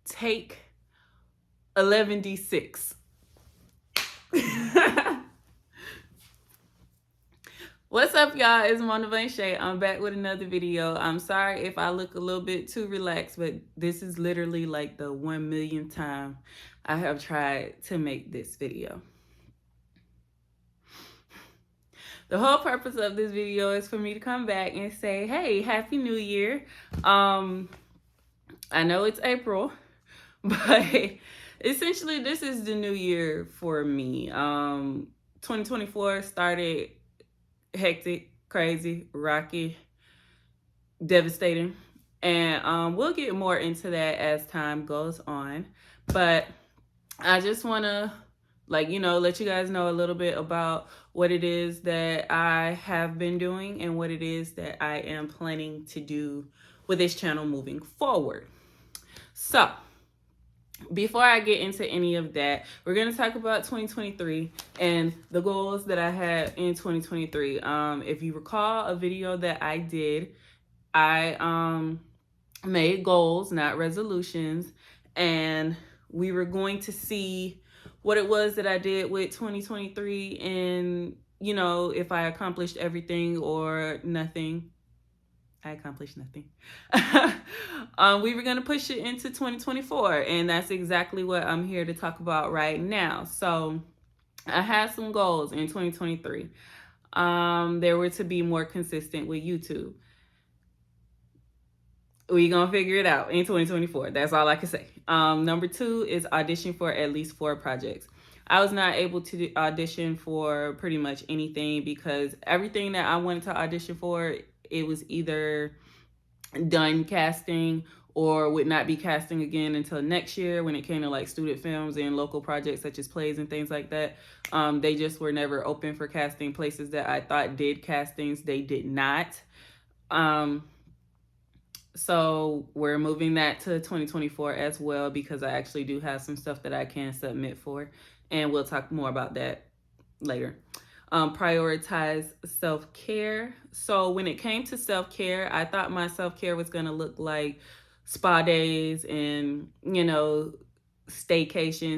take 11d6. What's up, y'all? It's Monica Shay. I'm back with another video. I'm sorry if I look a little bit too relaxed, but this is literally like the 1 millionth time I have tried to make this video. The whole purpose of this video is for me to come back and say, hey, Happy New Year. I know it's April, but essentially this is the new year for me. 2024 started hectic, crazy, rocky, devastating, and we'll get more into that as time goes on. But I just want to let you guys know a little bit about what it is that I have been doing and what it is that I am planning to do with this channel moving forward. So before I get into any of that, we're going to talk about 2023 and the goals that I had in 2023. If you recall a video that I did, I made goals, not resolutions, and we were going to see what it was that I did with 2023 and, if I accomplished everything or nothing. I accomplished nothing. We were going to push it into 2024, and that's exactly what I'm here to talk about right now. So I had some goals in 2023. There were to be more consistent with YouTube. We're going to figure it out in 2024. That's all I can say. Number 2 is audition for at least 4 projects. I was not able to audition for pretty much anything because everything that I wanted to audition for, it was either done casting or would not be casting again until next year when it came to like student films and local projects such as plays and things like that. They just were never open for casting. Places that I thought did castings, they did not. So we're moving that to 2024 as well because I actually do have some stuff that I can submit for, and we'll talk more about that later. Prioritize self-care. So when it came to self-care, I thought my self-care was going to look like spa days and, staycations,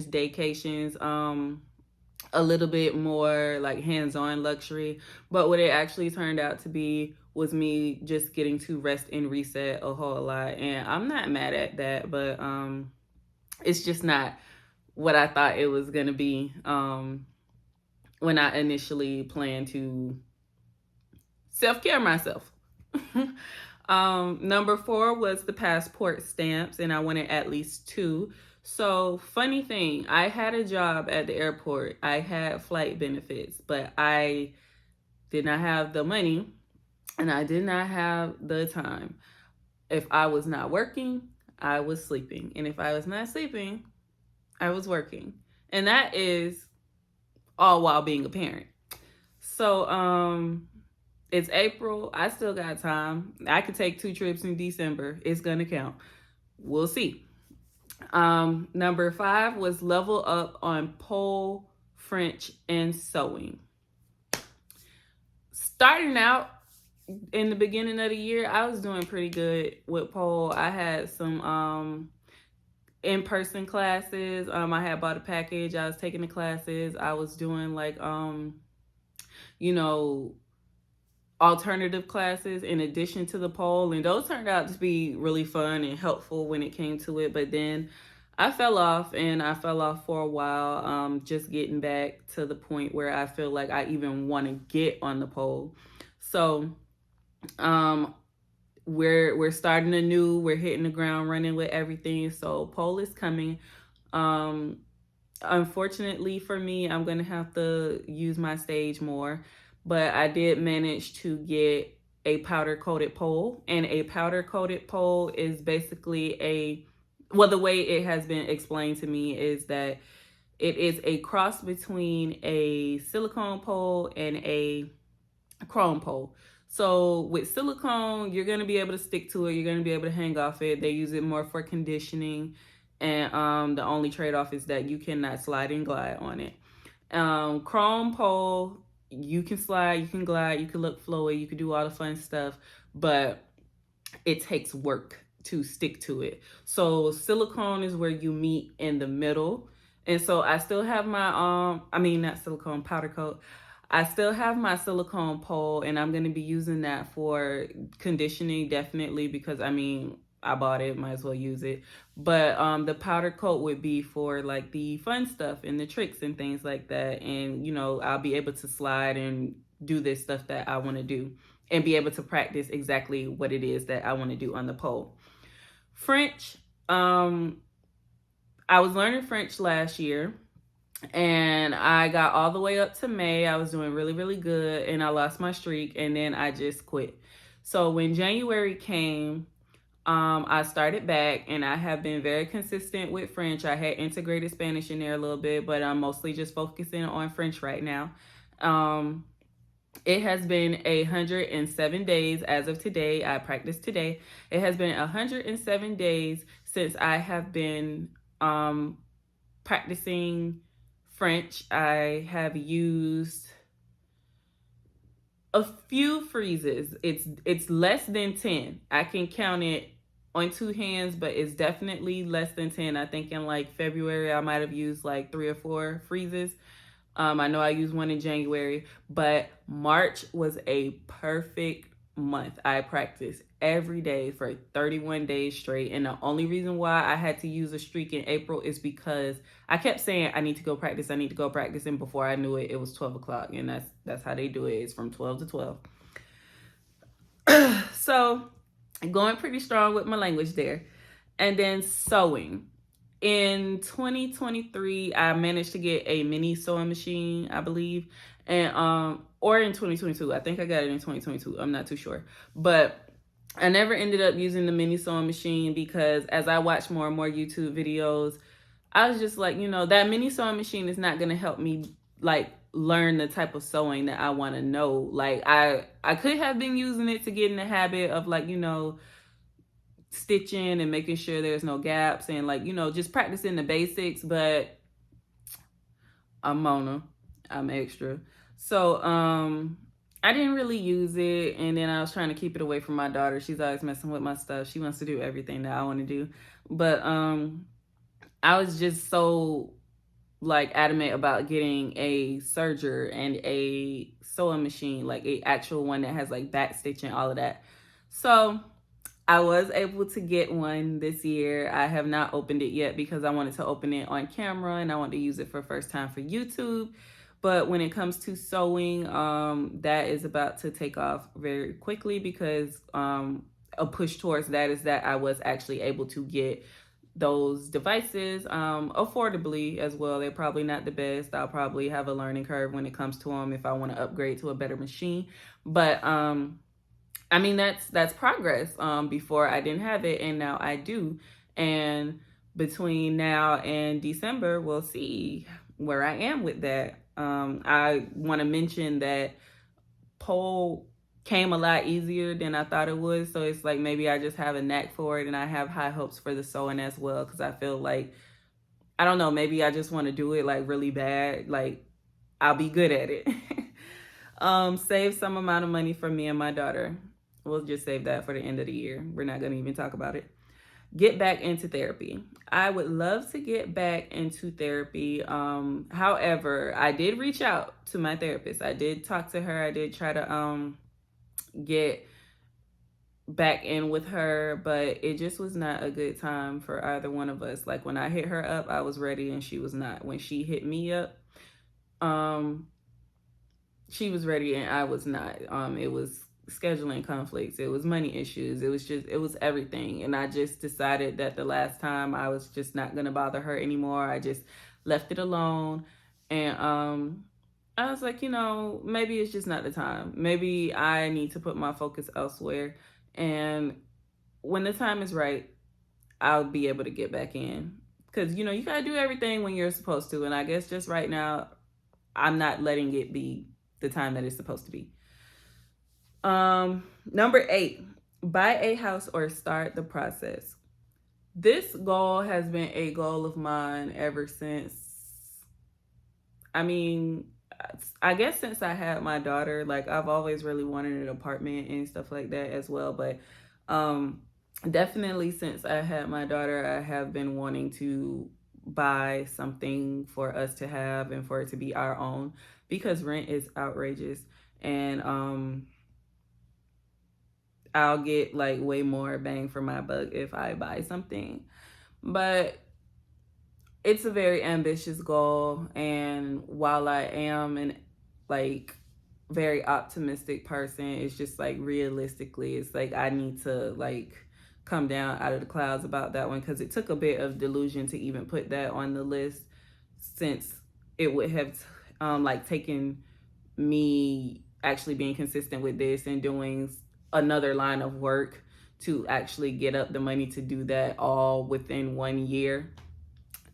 daycations, a little bit more like hands-on luxury. But what it actually turned out to be was me just getting to rest and reset a whole lot. And I'm not mad at that, but it's just not what I thought it was going to be when I initially planned to self-care myself. Number 4 was the passport stamps, and I wanted at least 2. So funny thing, I had a job at the airport. I had flight benefits, but I did not have the money and I did not have the time. If I was not working, I was sleeping. And if I was not sleeping, I was working. And that is all while being a parent. So it's April. I still got time. I could take 2 trips in December. It's gonna count. We'll see. Number 5 was level up on pole, French, and sewing. Starting out in the beginning of the year, I was doing pretty good with pole. I had some in-person classes. I had bought a package. I was taking the classes. I was doing like alternative classes in addition to the pole, and those turned out to be really fun and helpful when it came to it. But then I fell off, and I fell off for a while, just getting back to the point where I feel like I even want to get on the pole. So we're starting anew. We're hitting the ground running with everything. So pole is coming. Unfortunately for me, I'm going to have to use my stage more, but I did manage to get a powder coated pole, and a powder coated pole is basically the way it has been explained to me is that it is a cross between a silicone pole and a chrome pole. So with silicone, you're going to be able to stick to it. You're going to be able to hang off it. They use it more for conditioning. And the only trade-off is that you cannot slide and glide on it. Chrome pole, you can slide, you can glide, you can look flowy, you can do all the fun stuff, but it takes work to stick to it. So silicone is where you meet in the middle. And so I still have my I mean not silicone, powder coat. I still have my silicone pole, and I'm going to be using that for conditioning definitely, because I mean I bought it, might as well use it. But the powder coat would be for like the fun stuff and the tricks and things like that. And I'll be able to slide and do this stuff that I want to do, and be able to practice exactly what it is that I want to do on the pole. French, I was learning French last year, and I got all the way up to May. I was doing really, really good, and I lost my streak, and then I just quit. So when January came, I started back, and I have been very consistent with French. I had integrated Spanish in there a little bit, but I'm mostly just focusing on French right now. It has been 107 days as of today. I practiced today. It has been 107 days since I have been practicing French. I have used a few freezes. It's less than 10. I can count it on two hands, but it's definitely less than 10. I think in like February I might have used like 3 or 4 freezes. I know I used one in January, but March was a perfect month. I practiced every day for 31 days straight. And the only reason why I had to use a streak in April is because I kept saying, I need to go practice. I need to go practice. And before I knew it, it was 12 o'clock. And that's how they do it. It's from 12 to 12. So going pretty strong with my language there. And then sewing. In 2023, I managed to get a mini sewing machine, I believe. And or in 2022. I think I got it in 2022. I'm not too sure. But I never ended up using the mini sewing machine because as I watched more and more YouTube videos, I was just like, that mini sewing machine is not going to help me like learn the type of sewing that I want to know. Like I could have been using it to get in the habit of like, stitching and making sure there's no gaps and like, just practicing the basics, but I'm Mona. I'm extra. So I didn't really use it, and then I was trying to keep it away from my daughter. She's always messing with my stuff. She wants to do everything that I want to do. But I was just so like adamant about getting a serger and a sewing machine, like a actual one that has like back stitching, all of that. So I was able to get one this year. I have not opened it yet because I wanted to open it on camera and I want to use it for first time for YouTube. But when it comes to sewing, that is about to take off very quickly because a push towards that is that I was actually able to get those devices affordably as well. They're probably not the best. I'll probably have a learning curve when it comes to them if I want to upgrade to a better machine. But I mean, that's progress. Before I didn't have it, and now I do. And between now and December, we'll see where I am with that. I want to mention that pole came a lot easier than I thought it would. So it's like maybe I just have a knack for it, and I have high hopes for the sewing as well because I feel like, I don't know, maybe I just want to do it like really bad. Like I'll be good at it. Save some amount of money for me and my daughter. We'll just save that for the end of the year. We're not going to even talk about it. Get back into therapy. I would love to get back into therapy. However, I did reach out to my therapist. I did talk to her. I did try to get back in with her, but it just was not a good time for either one of us. Like when I hit her up, I was ready and she was not. When she hit me up, she was ready and I was not. It was scheduling conflicts, it was money issues, it was everything. And I just decided that the last time I was just not gonna bother her anymore. I just left it alone. And I was like, maybe it's just not the time. Maybe I need to put my focus elsewhere. And when the time is right, I'll be able to get back in. Because, you gotta do everything when you're supposed to. And I guess just right now, I'm not letting it be the time that it's supposed to be. Number 8, buy a house or start the process. This goal has been a goal of mine ever since, I guess since I had my daughter. Like I've always really wanted an apartment and stuff like that as well. But definitely since I had my daughter, I have been wanting to buy something for us to have and for it to be our own, because rent is outrageous. And I'll get like way more bang for my buck if I buy something. But it's a very ambitious goal, and while I am an like very optimistic person, it's just like realistically it's like I need to like come down out of the clouds about that one, because it took a bit of delusion to even put that on the list, since it would have like taken me actually being consistent with this and doing another line of work to actually get up the money to do that all within 1 year.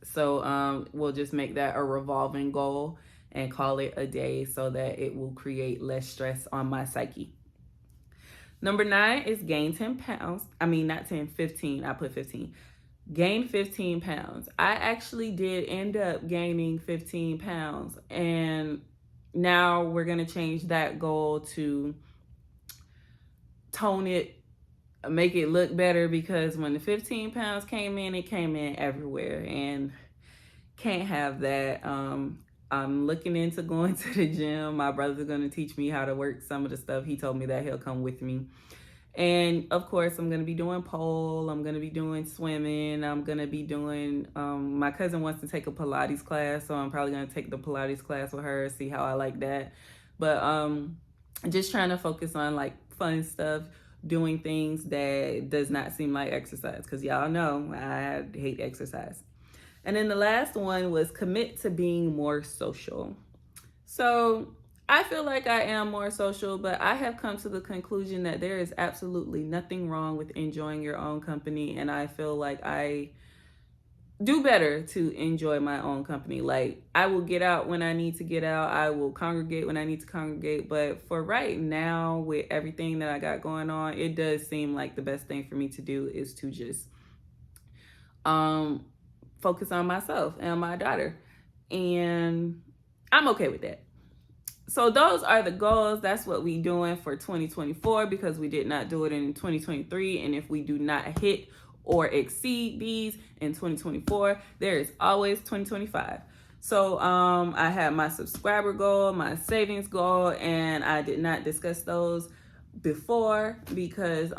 So we'll just make that a revolving goal and call it a day, so that it will create less stress on my psyche. Number 9 is gain 10 pounds. I mean, not 10, 15. I put 15. Gain 15 pounds. I actually did end up gaining 15 pounds. And now we're going to change that goal to tone it, make it look better, because when the 15 pounds came in, it came in everywhere. And can't have that. I'm looking into going to the gym. My brother's going to teach me how to work some of the stuff. He told me that he'll come with me. And of course, I'm going to be doing pole. I'm going to be doing swimming. I'm going to be doing, my cousin wants to take a Pilates class. So I'm probably going to take the Pilates class with her, see how I like that. But just trying to focus on like fun stuff, doing things that does not seem like exercise. Because y'all know I hate exercise. And then the last one was commit to being more social. So I feel like I am more social, but I have come to the conclusion that there is absolutely nothing wrong with enjoying your own company. And I feel like I do better to enjoy my own company. Like, I will get out when I need to get out. I will congregate when I need to congregate. But for right now, with everything that I got going on, it does seem like the best thing for me to do is to just focus on myself and my daughter. And I'm okay with that. So those are the goals. That's what we doing for 2024, because we did not do it in 2023. And if we do not hit or exceed these in 2024, there is always 2025. So I had my subscriber goal, my savings goal, and I did not discuss those before because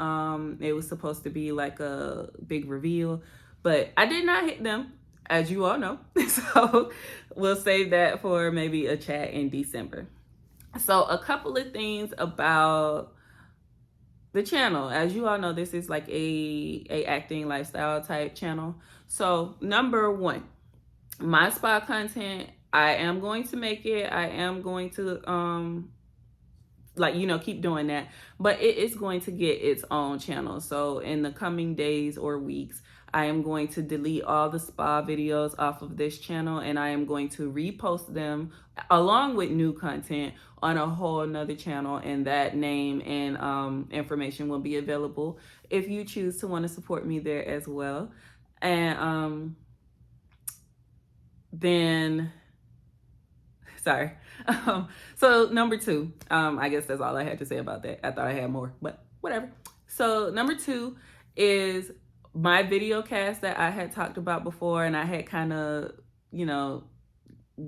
it was supposed to be like a big reveal, but I did not hit them, as you all know. So we'll save that for maybe a chat in December. So a couple of things about the channel. As you all know, this is like a acting lifestyle type channel. So number 1, my spa content, I am going to make it. I am going to keep doing that, but it is going to get its own channel. So in the coming days or weeks, I am going to delete all the spa videos off of this channel, and I am going to repost them along with new content on a whole nother channel, and that name and information will be available if you choose to want to support me there as well. And then sorry. So number 2, I guess that's all I had to say about that. I thought I had more, but whatever. So number 2 is my video cast that I had talked about before, and I had kind of,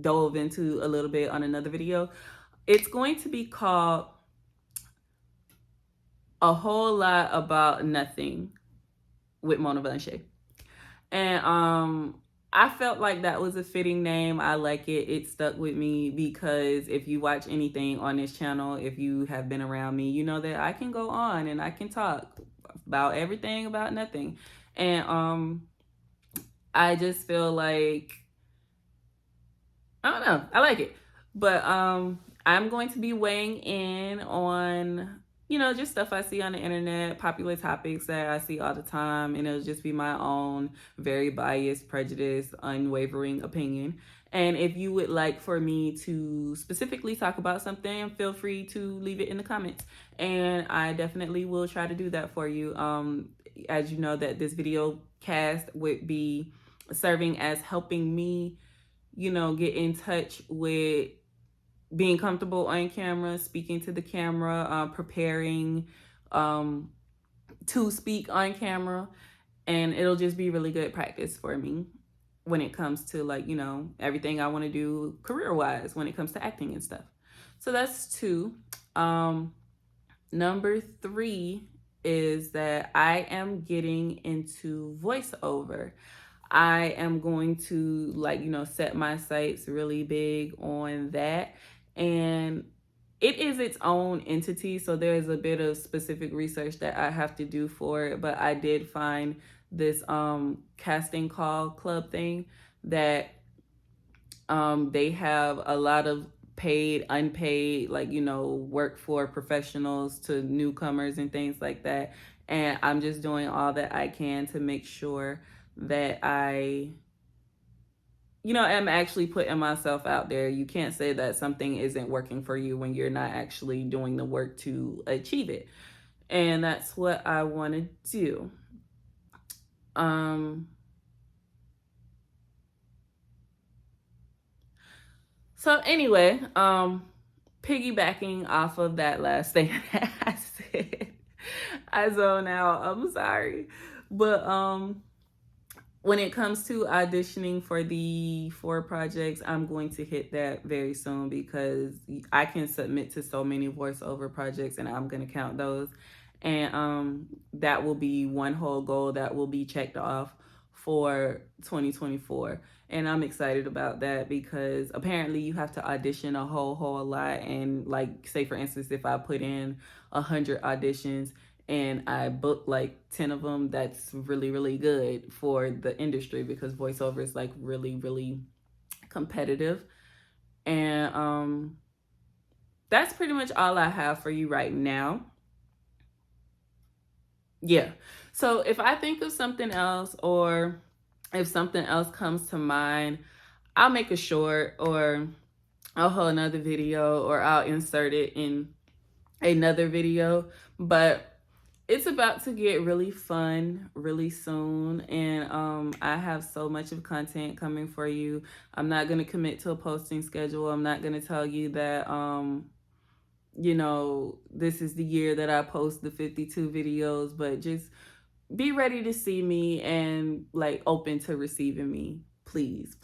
dove into a little bit on another video. It's going to be called A Whole Lot About Nothing with Mona Blanche. And I felt like that was a fitting name. I like it. It stuck with me because if you watch anything on this channel, if you have been around me, you know that I can go on and I can talk about everything, about nothing. And I just feel like, I don't know, I like it. But I'm going to be weighing in on, just stuff I see on the internet, popular topics that I see all the time, and it'll just be my own very biased, prejudiced, unwavering opinion. And if you would like for me to specifically talk about something, feel free to leave it in the comments, and I definitely will try to do that for you. As you know, that this video cast would be serving as helping me, get in touch with being comfortable on camera, speaking to the camera, preparing to speak on camera, and it'll just be really good practice for me when it comes to, like, everything I want to do career wise when it comes to acting and stuff. So that's two. Number three is that I am getting into voiceover. I am going to, like, set my sights really big on that. And it is its own entity, so there's a bit of specific research that I have to do for it. But I did find this casting call club thing that they have a lot of paid, unpaid, like, work for professionals to newcomers and things like that. And I'm just doing all that I can to make sure that I am actually putting myself out there. You can't say that something isn't working for you when you're not actually doing the work to achieve it. And that's what I want to do. So anyway, piggybacking off of that last thing that I said, I zone out. I'm sorry. But when it comes to auditioning for the 4 projects, I'm going to hit that very soon, because I can submit to so many voiceover projects and I'm going to count those. And that will be one whole goal that will be checked off for 2024. And I'm excited about that, because apparently you have to audition a whole lot. And, like, say for instance, if I put in 100 auditions and I book like 10 of them, that's really, really good for the industry, because voiceover is, like, really, really competitive. And that's pretty much all I have for you right now. Yeah. So if I think of something else, or if something else comes to mind, I'll make a short, or I'll hold another video, or I'll insert it in another video. But it's about to get really fun really soon, and I have so much of content coming for you. I'm not going to commit to a posting schedule. I'm not going to tell you that this is the year that I post the 52 videos, but just be ready to see me and, like, open to receiving me. Please.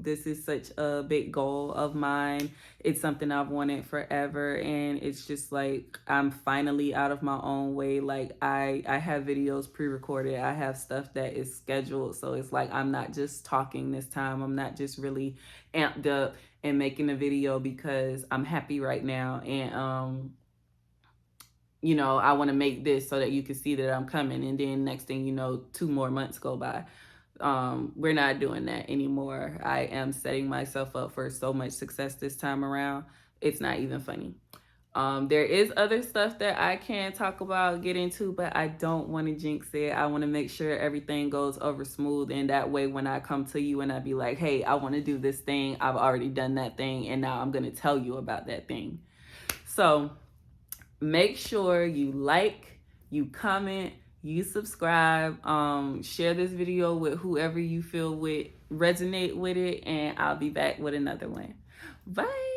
This is such a big goal of mine. It's something I've wanted forever, and it's just like I'm finally out of my own way. Like, I have videos pre-recorded. I have stuff that is scheduled. So it's like I'm not just talking this time. I'm not just really amped up and making a video because I'm happy right now. And I want to make this so that you can see that I'm coming. And then next thing you know, 2 more months go by. We're not doing that anymore. I am setting myself up for so much success this time around. It's not even funny. There is other stuff that I can talk about, get into, but I don't want to jinx it. I want to make sure everything goes over smooth. And that way, when I come to you and I be like, hey, I want to do this thing, I've already done that thing, and now I'm going to tell you about that thing. So make sure you like, you comment, you subscribe, share this video with whoever you feel would resonate with it, and I'll be back with another one. Bye.